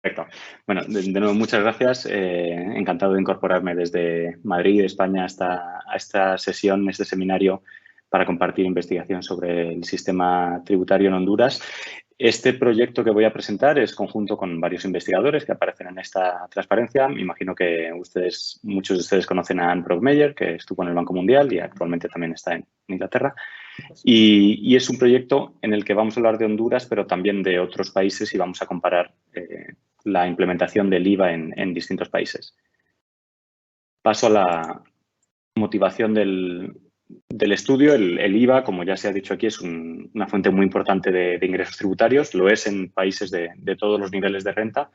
Perfecto. Bueno, de nuevo, muchas gracias. Encantado de incorporarme desde Madrid, España, a esta sesión, este seminario para compartir investigación sobre el sistema tributario en Honduras. Este proyecto que voy a presentar es conjunto con varios investigadores que aparecen en esta transparencia. Me imagino que muchos de ustedes conocen a Anne Brockmeyer, que estuvo en el Banco Mundial y actualmente también está en Inglaterra. Y es un proyecto en el que vamos a hablar de Honduras, pero también de otros países y vamos a comparar la implementación del IVA en distintos países. Paso a la motivación del estudio. El IVA, como ya se ha dicho aquí, es una fuente muy importante de ingresos tributarios. Lo es en países de todos los niveles de renta,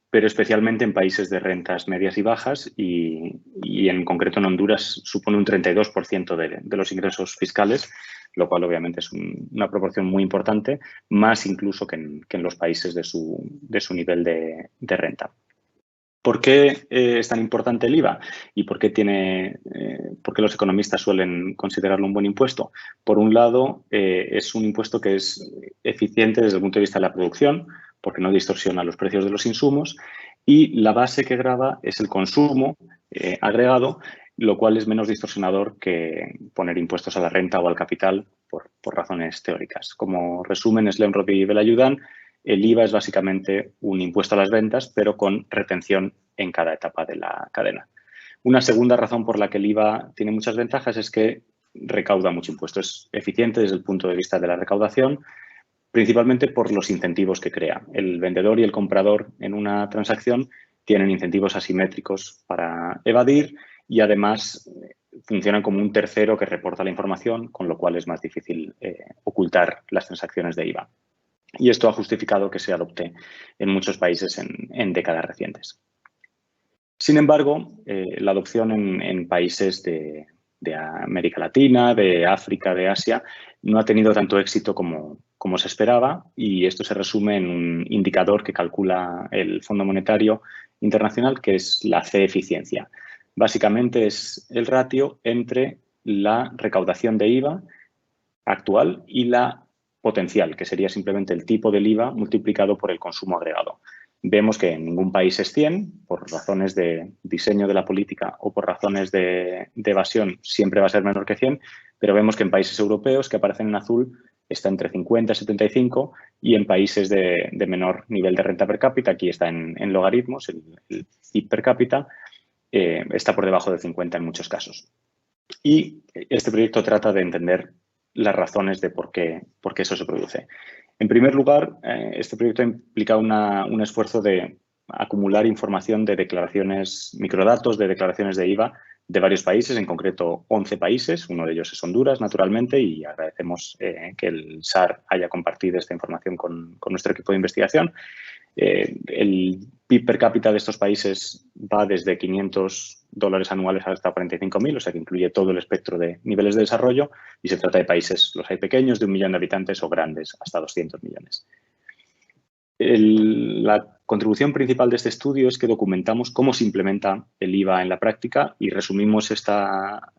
pero especialmente en países de rentas medias y bajas y en concreto en Honduras supone un 32% de los ingresos fiscales, lo cual obviamente es una proporción muy importante, más incluso que en los países de su nivel de renta. ¿Por qué es tan importante el IVA y por qué los economistas suelen considerarlo un buen impuesto? Por un lado, es un impuesto que es eficiente desde el punto de vista de la producción, porque no distorsiona los precios de los insumos, y la base que grava es el consumo agregado, lo cual es menos distorsionador que poner impuestos a la renta o al capital por razones teóricas. Como resumen, Slemrod y Velayudan, el IVA es básicamente un impuesto a las ventas, pero con retención en cada etapa de la cadena. Una segunda razón por la que el IVA tiene muchas ventajas es que recauda mucho impuesto. Es eficiente desde el punto de vista de la recaudación, principalmente por los incentivos que crea. El vendedor y el comprador en una transacción tienen incentivos asimétricos para evadir y además funcionan como un tercero que reporta la información, con lo cual es más difícil ocultar las transacciones de IVA. Y esto ha justificado que se adopte en muchos países en décadas recientes. Sin embargo, la adopción en países de América Latina, de África, de Asia, no ha tenido tanto éxito como se esperaba y esto se resume en un indicador que calcula el Fondo Monetario Internacional, que es la C-eficiencia. Básicamente es el ratio entre la recaudación de IVA actual y la potencial, que sería simplemente el tipo del IVA multiplicado por el consumo agregado. Vemos que en ningún país es 100, por razones de diseño de la política o por razones de evasión siempre va a ser menor que 100, pero vemos que en países europeos que aparecen en azul está entre 50 y 75 y en países de menor nivel de renta per cápita, aquí está en logaritmos, el PIB per cápita, está por debajo de 50 en muchos casos. Y este proyecto trata de entender las razones de por qué eso se produce. En primer lugar, este proyecto implica un esfuerzo de acumular información de declaraciones, microdatos de declaraciones de IVA de varios países, en concreto 11 países. Uno de ellos es Honduras, naturalmente, y agradecemos que el SAR haya compartido esta información con nuestro equipo de investigación. El PIB per cápita de estos países va desde $500 anuales hasta 45.000, o sea que incluye todo el espectro de niveles de desarrollo y se trata de países, los hay pequeños, de 1 millón de habitantes o grandes, hasta 200 millones. La contribución principal de este estudio es que documentamos cómo se implementa el IVA en la práctica y resumimos esta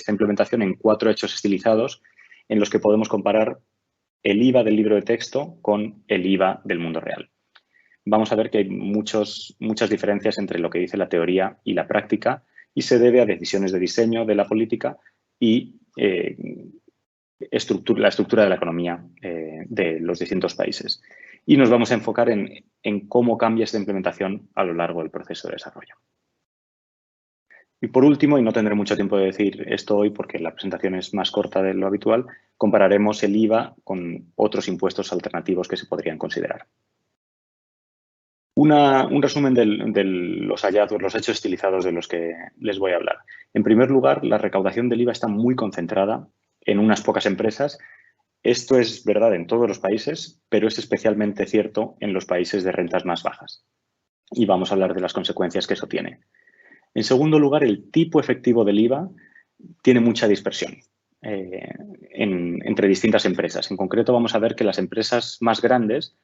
implementación en 4 hechos estilizados en los que podemos comparar el IVA del libro de texto con el IVA del mundo real. Vamos a ver que hay muchas diferencias entre lo que dice la teoría y la práctica y se debe a decisiones de diseño de la política y la estructura de la economía de los distintos países. Y nos vamos a enfocar en cómo cambia esta implementación a lo largo del proceso de desarrollo. Y por último, y no tendré mucho tiempo de decir esto hoy porque la presentación es más corta de lo habitual, compararemos el IVA con otros impuestos alternativos que se podrían considerar. Un resumen de los hallazgos, los hechos estilizados de los que les voy a hablar. En primer lugar, la recaudación del IVA está muy concentrada en unas pocas empresas. Esto es verdad en todos los países, pero es especialmente cierto en los países de rentas más bajas. Y vamos a hablar de las consecuencias que eso tiene. En segundo lugar, el tipo efectivo del IVA tiene mucha dispersión entre distintas empresas. En concreto, vamos a ver que las empresas más grandes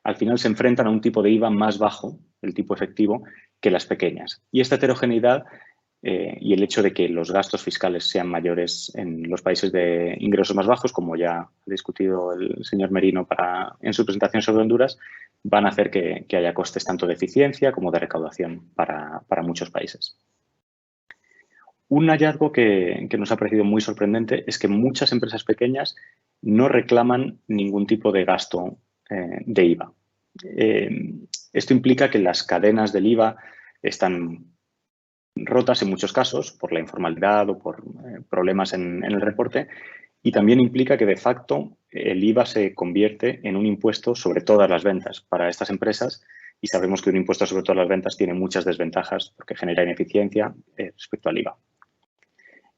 al final se enfrentan a un tipo de IVA más bajo, el tipo efectivo, que las pequeñas. Y esta heterogeneidad y el hecho de que los gastos fiscales sean mayores en los países de ingresos más bajos, como ya ha discutido el señor Merino en su presentación sobre Honduras, van a hacer que haya costes tanto de eficiencia como de recaudación para muchos países. Un hallazgo que nos ha parecido muy sorprendente es que muchas empresas pequeñas no reclaman ningún tipo de gasto de IVA. Esto implica que las cadenas del IVA están rotas en muchos casos por la informalidad o por problemas en el reporte, y también implica que de facto el IVA se convierte en un impuesto sobre todas las ventas para estas empresas, y sabemos que un impuesto sobre todas las ventas tiene muchas desventajas porque genera ineficiencia respecto al IVA.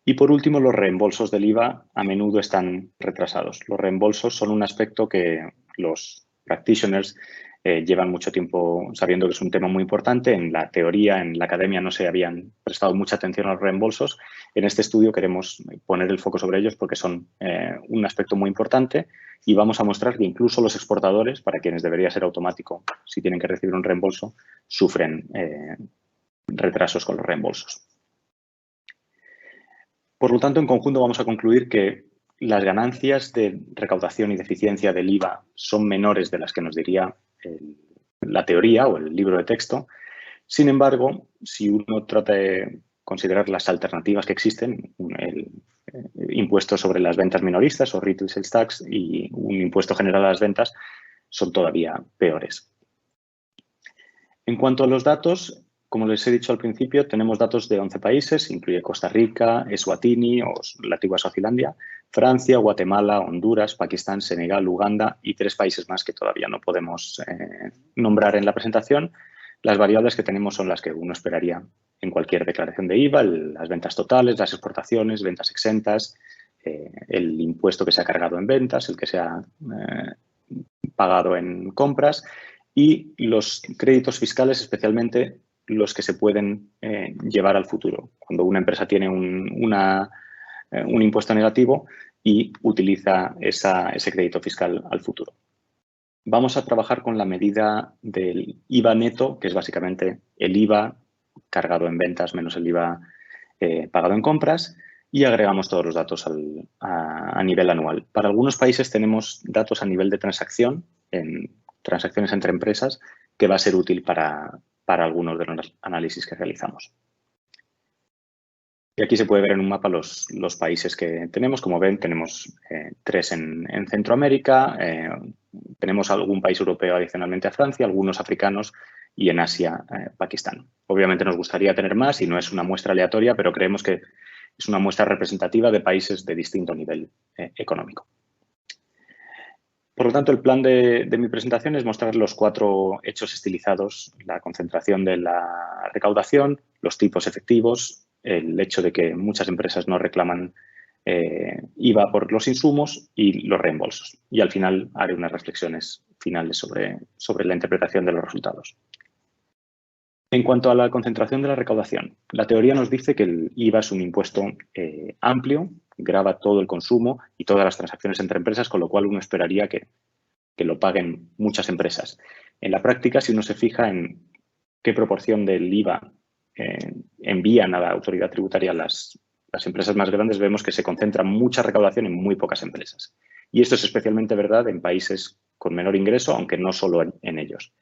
Y por último, los reembolsos del IVA a menudo están retrasados. Los reembolsos son un aspecto que los practitioners llevan mucho tiempo sabiendo que es un tema muy importante. En la teoría, en la academia, no se habían prestado mucha atención a los reembolsos. En este estudio queremos poner el foco sobre ellos porque son un aspecto muy importante, y vamos a mostrar que incluso los exportadores, para quienes debería ser automático si tienen que recibir un reembolso, sufren retrasos con los reembolsos. Por lo tanto, en conjunto vamos a concluir que las ganancias de recaudación y de eficiencia del IVA son menores de las que nos diría la teoría o el libro de texto. Sin embargo, si uno trata de considerar las alternativas que existen, el impuesto sobre las ventas minoristas o retail sales tax y un impuesto general a las ventas, son todavía peores. En cuanto a los datos, como les he dicho al principio, tenemos datos de 11 países, incluye Costa Rica, Eswatini o la antigua Suazilandia, Francia, Guatemala, Honduras, Pakistán, Senegal, Uganda y 3 países más que todavía no podemos nombrar en la presentación. Las variables que tenemos son las que uno esperaría en cualquier declaración de IVA: las ventas totales, las exportaciones, ventas exentas, el impuesto que se ha cargado en ventas, el que se ha pagado en compras, y los créditos fiscales, especialmente los que se pueden llevar al futuro. Cuando una empresa tiene un impuesto negativo y utiliza ese crédito fiscal al futuro. Vamos a trabajar con la medida del IVA neto, que es básicamente el IVA cargado en ventas menos el IVA pagado en compras, y agregamos todos los datos a nivel anual. Para algunos países tenemos datos a nivel de transacción, en transacciones entre empresas, que va a ser útil para algunos de los análisis que realizamos. Y aquí se puede ver en un mapa los países que tenemos. Como ven, tenemos 3 en Centroamérica, tenemos algún país europeo adicionalmente a Francia, algunos africanos, y en Asia, Pakistán. Obviamente nos gustaría tener más y no es una muestra aleatoria, pero creemos que es una muestra representativa de países de distinto nivel económico. Por lo tanto, el plan de mi presentación es mostrar los 4 hechos estilizados: la concentración de la recaudación, los tipos efectivos, el hecho de que muchas empresas no reclaman IVA por los insumos y los reembolsos. Y al final haré unas reflexiones finales sobre la interpretación de los resultados. En cuanto a la concentración de la recaudación, la teoría nos dice que el IVA es un impuesto amplio, grava todo el consumo y todas las transacciones entre empresas, con lo cual uno esperaría que lo paguen muchas empresas. En la práctica, si uno se fija en qué proporción del IVA envían a la autoridad tributaria las empresas más grandes, vemos que se concentra mucha recaudación en muy pocas empresas. Y esto es especialmente verdad en países con menor ingreso, aunque no solo en ellos.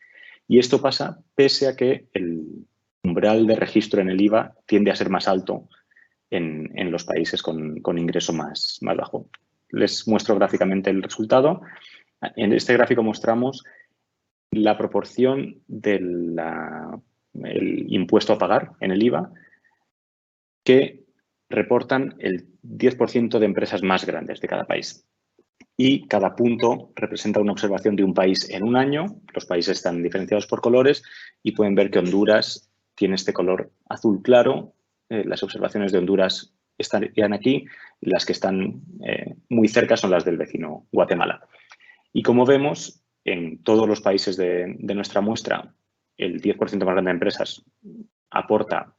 Y esto pasa pese a que el umbral de registro en el IVA tiende a ser más alto en los países con ingreso más bajo. Les muestro gráficamente el resultado. En este gráfico mostramos la proporción del impuesto a pagar en el IVA que reportan el 10% de empresas más grandes de cada país. Y cada punto representa una observación de un país en un año. Los países están diferenciados por colores y pueden ver que Honduras tiene este color azul claro. Las observaciones de Honduras estarían aquí, y las que están muy cerca son las del vecino Guatemala. Y como vemos, en todos los países de nuestra muestra, el 10% más grande de empresas aporta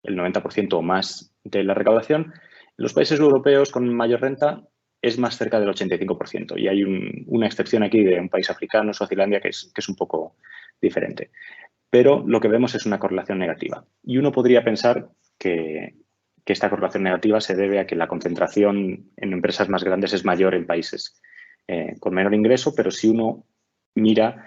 el 90% o más de la recaudación. En los países europeos con mayor renta es más cerca del 85%. Y hay una excepción aquí de un país africano, Suazilandia, que es un poco diferente. Pero lo que vemos es una correlación negativa. Y uno podría pensar que esta correlación negativa se debe a que la concentración en empresas más grandes es mayor en países con menor ingreso, pero si uno mira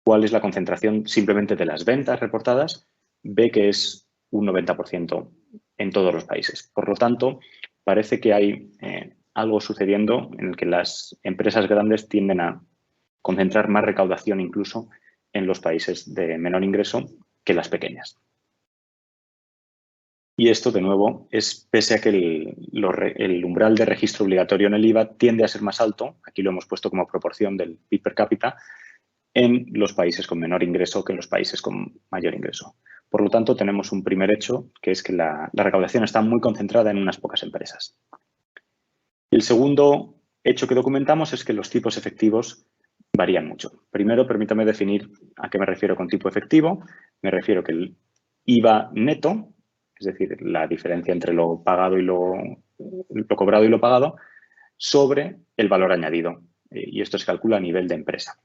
cuál es la concentración simplemente de las ventas reportadas, ve que es un 90% en todos los países. Por lo tanto, parece que hay algo sucediendo en el que las empresas grandes tienden a concentrar más recaudación incluso en los países de menor ingreso que las pequeñas. Y esto, de nuevo, es pese a que el umbral de registro obligatorio en el IVA tiende a ser más alto, aquí lo hemos puesto como proporción del PIB per cápita, en los países con menor ingreso que en los países con mayor ingreso. Por lo tanto, tenemos un primer hecho, que es que la recaudación está muy concentrada en unas pocas empresas. El segundo hecho que documentamos es que los tipos efectivos varían mucho. Primero, permítame definir a qué me refiero con tipo efectivo. Me refiero que el IVA neto, es decir, la diferencia entre lo pagado y lo cobrado y lo pagado, sobre el valor añadido. Y esto se calcula a nivel de empresa.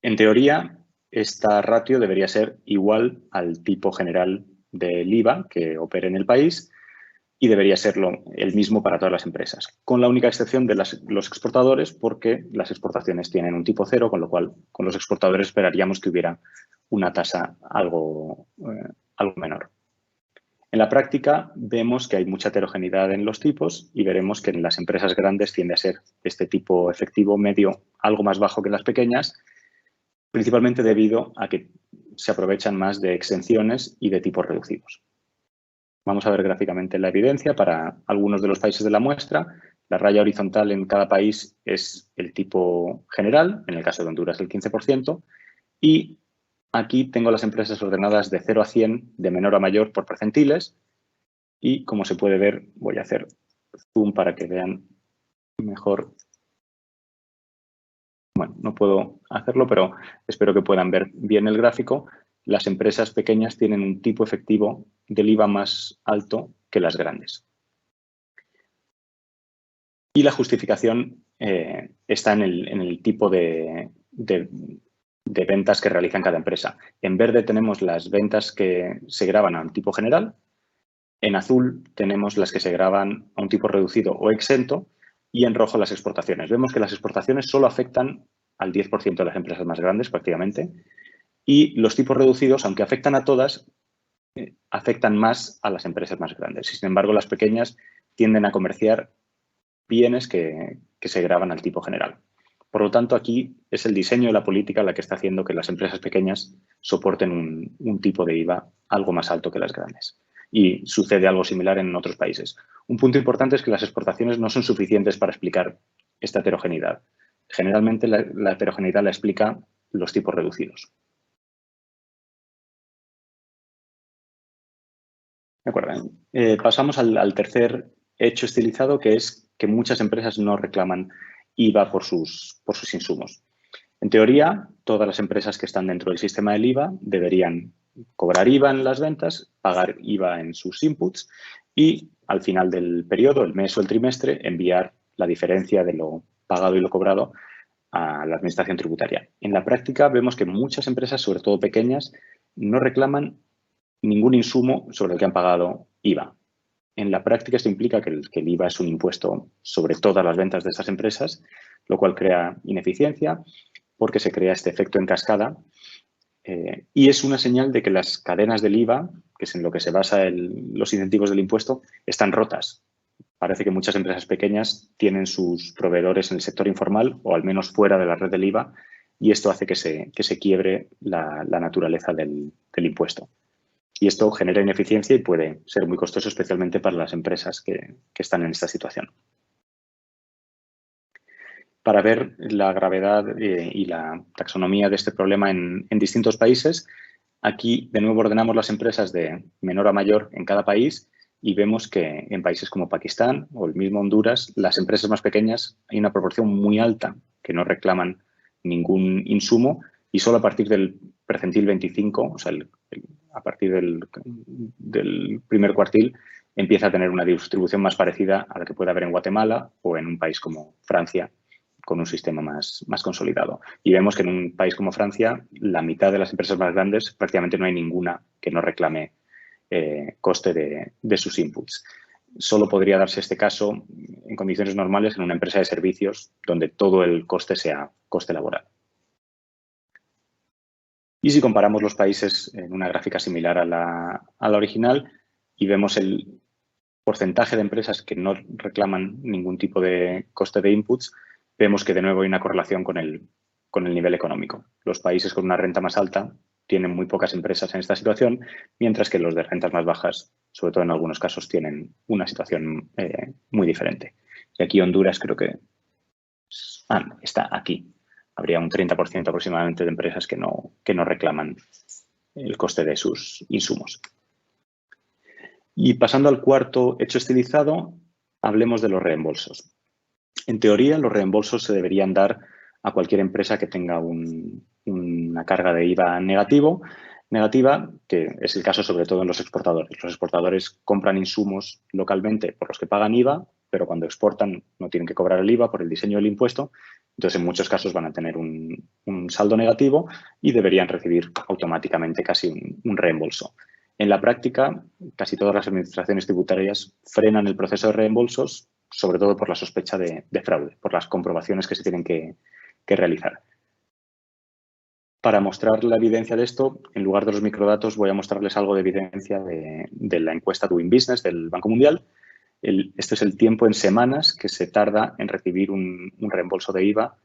En teoría, esta ratio debería ser igual al tipo general del IVA que opere en el país y debería serlo el mismo para todas las empresas, con la única excepción de los exportadores, porque las exportaciones tienen un tipo cero, con lo cual con los exportadores esperaríamos que hubiera una tasa algo menor. En la práctica vemos que hay mucha heterogeneidad en los tipos y veremos que en las empresas grandes tiende a ser este tipo efectivo medio algo más bajo que en las pequeñas, principalmente debido a que se aprovechan más de exenciones y de tipos reducidos. Vamos a ver gráficamente la evidencia para algunos de los países de la muestra. La raya horizontal en cada país es el tipo general, en el caso de Honduras el 15%, y aquí tengo las empresas ordenadas de 0 a 100, de menor a mayor por percentiles, y como se puede ver, voy a hacer zoom para que vean mejor. Bueno, no puedo hacerlo, pero espero que puedan ver bien el gráfico. Las empresas pequeñas tienen un tipo efectivo del IVA más alto que las grandes. Y la justificación está en el tipo de ventas que realizan cada empresa. En verde tenemos las ventas que se graban a un tipo general. En azul tenemos las que se graban a un tipo reducido o exento. Y en rojo las exportaciones. Vemos que las exportaciones solo afectan al 10% de las empresas más grandes prácticamente. Y los tipos reducidos, aunque afectan a todas, afectan más a las empresas más grandes. Sin embargo, las pequeñas tienden a comerciar bienes que se graban al tipo general. Por lo tanto, aquí es el diseño de la política la que está haciendo que las empresas pequeñas soporten un tipo de IVA algo más alto que las grandes. Y sucede algo similar en otros países. Un punto importante es que las exportaciones no son suficientes para explicar esta heterogeneidad. Generalmente la heterogeneidad la explica los tipos reducidos. De acuerdo. Pasamos al tercer hecho estilizado, que es que muchas empresas no reclaman IVA por sus insumos. En teoría, todas las empresas que están dentro del sistema del IVA deberían cobrar IVA en las ventas, pagar IVA en sus inputs y al final del periodo, el mes o el trimestre, enviar la diferencia de lo pagado y lo cobrado a la administración tributaria. En la práctica vemos que muchas empresas, sobre todo pequeñas, no reclaman ningún insumo sobre el que han pagado IVA. En la práctica esto implica que el IVA es un impuesto sobre todas las ventas de estas empresas, lo cual crea ineficiencia porque se crea este efecto en cascada y es una señal de que las cadenas del IVA, que es en lo que se basa los incentivos del impuesto, están rotas. Parece que muchas empresas pequeñas tienen sus proveedores en el sector informal o al menos fuera de la red del IVA y esto hace que se quiebre la naturaleza del impuesto. Y esto genera ineficiencia y puede ser muy costoso, especialmente para las empresas que están en esta situación. Para ver la gravedad y la taxonomía de este problema en distintos países, aquí de nuevo ordenamos las empresas de menor a mayor en cada país y vemos que en países como Pakistán o el mismo Honduras, las empresas más pequeñas hay una proporción muy alta que no reclaman ningún insumo y solo a partir del percentil 25, o sea, a partir del primer cuartil, empieza a tener una distribución más parecida a la que puede haber en Guatemala o en un país como Francia, con un sistema más consolidado. Y vemos que en un país como Francia, la mitad de las empresas más grandes, prácticamente no hay ninguna que no reclame coste de sus inputs. Solo podría darse este caso en condiciones normales en una empresa de servicios donde todo el coste sea coste laboral. Y si comparamos los países en una gráfica similar a la original y vemos el porcentaje de empresas que no reclaman ningún tipo de coste de inputs, vemos que de nuevo hay una correlación con el nivel económico. Los países con una renta más alta tienen muy pocas empresas en esta situación, mientras que los de rentas más bajas, sobre todo en algunos casos, tienen una situación muy diferente. Y aquí Honduras creo que está aquí. Habría un 30% aproximadamente de empresas que no reclaman el coste de sus insumos. Y pasando al cuarto hecho estilizado, hablemos de los reembolsos. En teoría, los reembolsos se deberían dar a cualquier empresa que tenga una carga de IVA negativa, que es el caso sobre todo en los exportadores. Los exportadores compran insumos localmente por los que pagan IVA, pero cuando exportan no tienen que cobrar el IVA por el diseño del impuesto. Entonces, en muchos casos van a tener un saldo negativo y deberían recibir automáticamente casi un reembolso. En la práctica, casi todas las administraciones tributarias frenan el proceso de reembolsos, sobre todo por la sospecha de fraude, por las comprobaciones que se tienen que realizar. Para mostrar la evidencia de esto, en lugar de los microdatos, voy a mostrarles algo de evidencia de la encuesta Doing Business del Banco Mundial. Este es el tiempo en semanas que se tarda en recibir un reembolso de IVA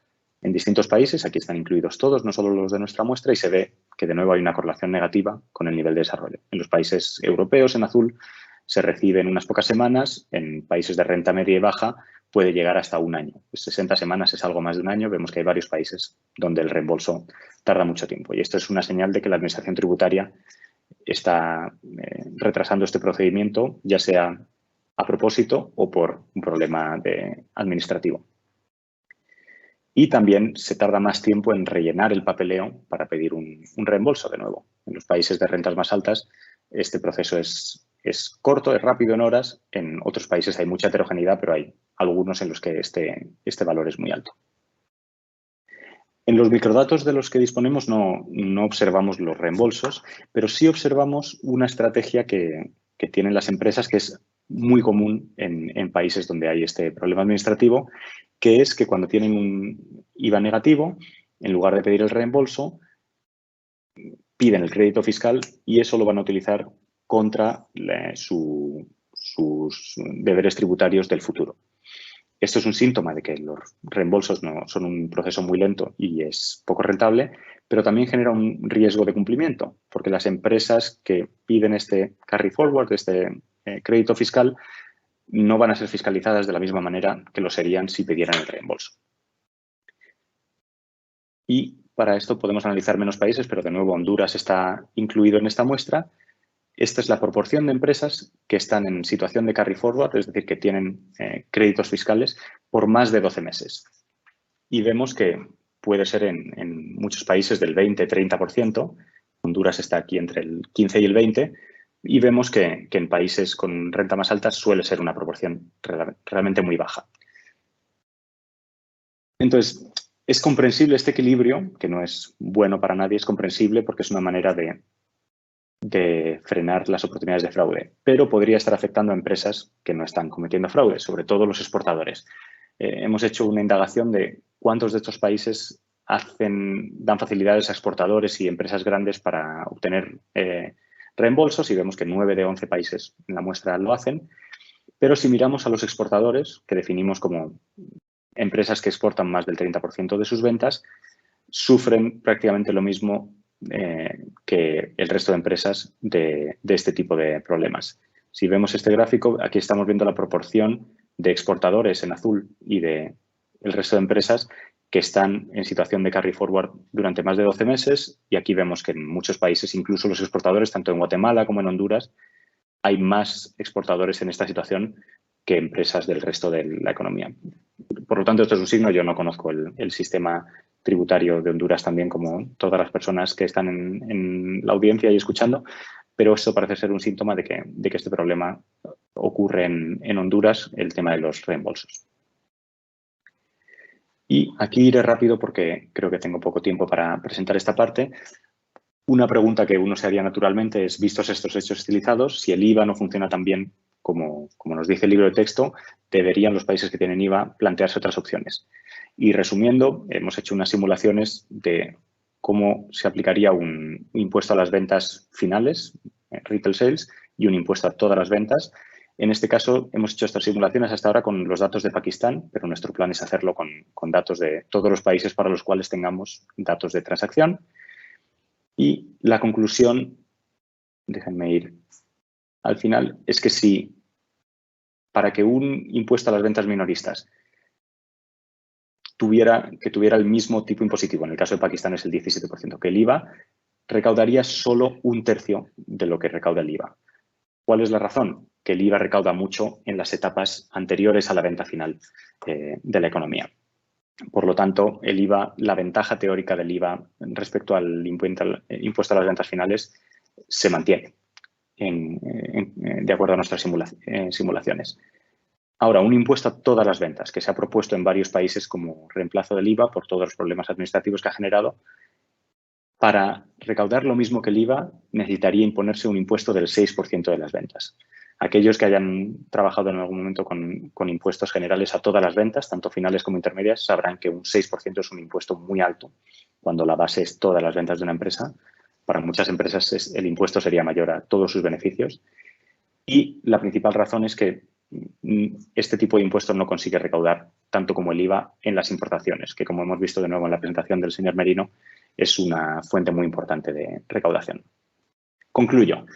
en distintos países. Aquí están incluidos todos, no solo los de nuestra muestra, y se ve que de nuevo hay una correlación negativa con el nivel de desarrollo. En los países europeos, en azul, se recibe en unas pocas semanas. En países de renta media y baja puede llegar hasta un año. 60 semanas es algo más de un año. Vemos que hay varios países donde el reembolso tarda mucho tiempo. Y esto es una señal de que la Administración Tributaria está retrasando este procedimiento, ya sea a propósito o por un problema administrativo. Y también se tarda más tiempo en rellenar el papeleo para pedir un reembolso de nuevo. En los países de rentas más altas este proceso es corto, es rápido en horas. En otros países hay mucha heterogeneidad, pero hay algunos en los que este valor es muy alto. En los microdatos de los que disponemos no observamos los reembolsos, pero sí observamos una estrategia que tienen las empresas que es muy común en países donde hay este problema administrativo, que es que cuando tienen un IVA negativo, en lugar de pedir el reembolso, piden el crédito fiscal y eso lo van a utilizar contra sus deberes tributarios del futuro. Esto es un síntoma de que los reembolsos no son un proceso muy lento y es poco rentable, pero también genera un riesgo de cumplimiento, porque las empresas que piden este carry forward, este crédito fiscal, no van a ser fiscalizadas de la misma manera que lo serían si pidieran el reembolso. Y para esto podemos analizar menos países, pero de nuevo Honduras está incluido en esta muestra. Esta es la proporción de empresas que están en situación de carry forward, es decir, que tienen créditos fiscales por más de 12 meses. Y vemos que puede ser en muchos países del 20-30%. Honduras está aquí entre el 15 y el 20%. Y vemos que en países con renta más alta suele ser una proporción realmente muy baja. Entonces, es comprensible este equilibrio, que no es bueno para nadie, es comprensible porque es una manera de frenar las oportunidades de fraude, pero podría estar afectando a empresas que no están cometiendo fraude, sobre todo los exportadores. Hemos hecho una indagación de cuántos de estos países dan facilidades a exportadores y empresas grandes para obtener reembolsos y vemos que 9 de 11 países en la muestra lo hacen, pero si miramos a los exportadores, que definimos como empresas que exportan más del 30% de sus ventas, sufren prácticamente lo mismo que el resto de empresas de este tipo de problemas. Si vemos este gráfico, aquí estamos viendo la proporción de exportadores en azul y de el resto de empresas que están en situación de carry forward durante más de 12 meses y aquí vemos que en muchos países, incluso los exportadores, tanto en Guatemala como en Honduras, hay más exportadores en esta situación que empresas del resto de la economía. Por lo tanto, esto es un signo. Yo no conozco el sistema tributario de Honduras también como todas las personas que están en la audiencia y escuchando, pero esto parece ser un síntoma de que este problema ocurre en Honduras, el tema de los reembolsos. Y aquí iré rápido porque creo que tengo poco tiempo para presentar esta parte. Una pregunta que uno se haría naturalmente es, vistos estos hechos estilizados, si el IVA no funciona tan bien como nos dice el libro de texto, deberían los países que tienen IVA plantearse otras opciones. Y resumiendo, hemos hecho unas simulaciones de cómo se aplicaría un impuesto a las ventas finales, retail sales, y un impuesto a todas las ventas. En este caso, hemos hecho estas simulaciones hasta ahora con los datos de Pakistán, pero nuestro plan es hacerlo con datos de todos los países para los cuales tengamos datos de transacción. Y la conclusión, déjenme ir al final, es que si para que un impuesto a las ventas minoristas tuviera el mismo tipo impositivo, en el caso de Pakistán es el 17%, que el IVA, recaudaría solo 1/3 de lo que recauda el IVA. ¿Cuál es la razón? Que el IVA recauda mucho en las etapas anteriores a la venta final de la economía. Por lo tanto, el IVA, la ventaja teórica del IVA respecto al impuesto a las ventas finales se mantiene de acuerdo a nuestras simulaciones. Ahora, un impuesto a todas las ventas que se ha propuesto en varios países como reemplazo del IVA por todos los problemas administrativos que ha generado. Para recaudar lo mismo que el IVA, necesitaría imponerse un impuesto del 6% de las ventas. Aquellos que hayan trabajado en algún momento con impuestos generales a todas las ventas, tanto finales como intermedias, sabrán que un 6% es un impuesto muy alto cuando la base es todas las ventas de una empresa. Para muchas empresas el impuesto sería mayor a todos sus beneficios. Y la principal razón es que este tipo de impuestos no consigue recaudar tanto como el IVA en las importaciones, que como hemos visto de nuevo en la presentación del señor Merino, es una fuente muy importante de recaudación. Concluyo.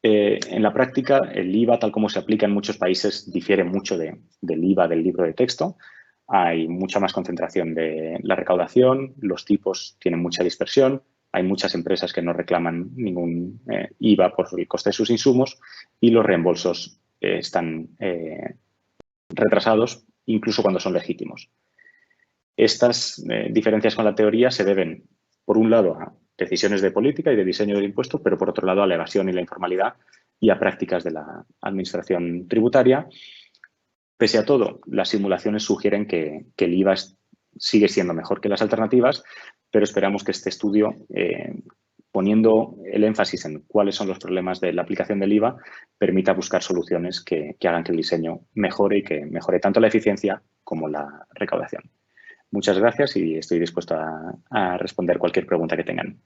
En la práctica, el IVA, tal como se aplica en muchos países, difiere mucho del IVA del libro de texto. Hay mucha más concentración de la recaudación, los tipos tienen mucha dispersión, hay muchas empresas que no reclaman ningún IVA por el coste de sus insumos y los reembolsos están retrasados incluso cuando son legítimos. Estas diferencias con la teoría se deben, por un lado, a decisiones de política y de diseño del impuesto, pero por otro lado a la evasión y la informalidad y a prácticas de la administración tributaria. Pese a todo, las simulaciones sugieren que el IVA sigue siendo mejor que las alternativas, pero esperamos que este estudio, poniendo el énfasis en cuáles son los problemas de la aplicación del IVA, permita buscar soluciones que hagan que el diseño mejore y que mejore tanto la eficiencia como la recaudación. Muchas gracias y estoy dispuesto a responder cualquier pregunta que tengan.